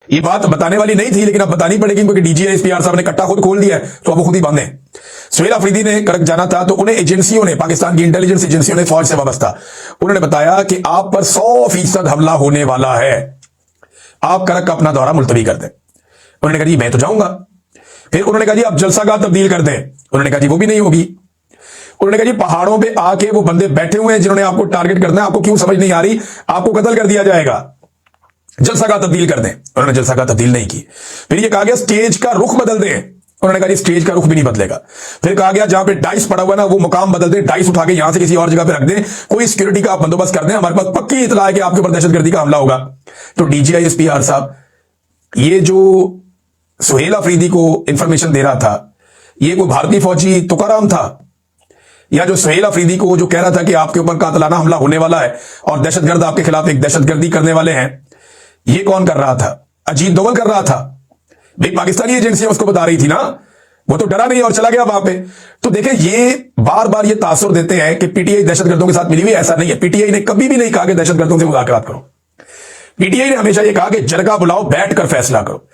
ये बात बताने वाली नहीं थी, लेकिन अब बतानी पड़ेगी क्योंकि डीजीआई एसपीआर साहब ने कट्टा खुद खोल दिया है, तो अब वो खुद ही बांधे। सुहेल अफरीदी ने करक जाना था, तो उन्हें एजेंसियों ने, पाकिस्तान की इंटेलिजेंस एजेंसियों ने, फौज से वाबस्ता, उन्होंने बताया कि आप पर 100% हमला होने वाला है, आप करक का अपना दौरा मुलतवी कर दें। उन्होंने कहा जी मैं तो जाऊंगा। फिर उन्होंने कहा जी आप जलसागाह तब्दील कर दें। उन्होंने कहा जी वो भी नहीं होगी। उन्होंने कहा जी पहाड़ों पे आके वो बंदे बैठे हुए हैं जिन्होंने आपको टारगेट करना है, आपको क्यों समझ नहीं आ रही, आपको कत्ल कर दिया जाएगा, जलसागाह तब्दील कर दें। उन्होंने जलसागाह तब्दील नहीं की। फिर ये कहा गया स्टेज का रुख बदल दें। उन्होंने कहा जी स्टेज का रुख भी नहीं बदलेगा। फिर कहा गया जहां पे डाइस पड़ा हुआ ना वो मुकाम बदल दें, डाइस उठा के यहां से किसी और जगह पे रख दें, कोई सिक्योरिटी का आप बंदोबस्त कर दें, हमारे पास पक्की इतला है कि आपके ऊपर दहशतगर्दी का हमला होगा। तो डीजीआई एसपीआर साहब, ये जो सुहेल अफरीदी को इंफॉर्मेशन दे रहा था, ये कोई भारतीय फौजी तुकाराम था, या जो सुहेल अफरीदी को जो कह रहा था कि आपके ऊपर कातलाना हमला होने वाला है और दहशतगर्द आपके खिलाफ एक दहशतगर्दी करने वाले हैं, ये कौन कर रहा था? अजीत दोवल कर रहा था। भाई पाकिस्तानी एजेंसियां उसको बता रही थी ना, वो तो डरा नहीं और चला गया वहां पे। तो देखें, ये बार बार ये तासुर देते हैं कि पीटीआई दहशतगर्दों के साथ मिली हुई, ऐसा नहीं है। पीटीआई ने कभी भी नहीं कहा कि दहशतगर्दों से मुज़ाकरात करो। पीटीआई ने हमेशा ये कहा कि जरगा बुलाओ, बैठ कर फैसला करो।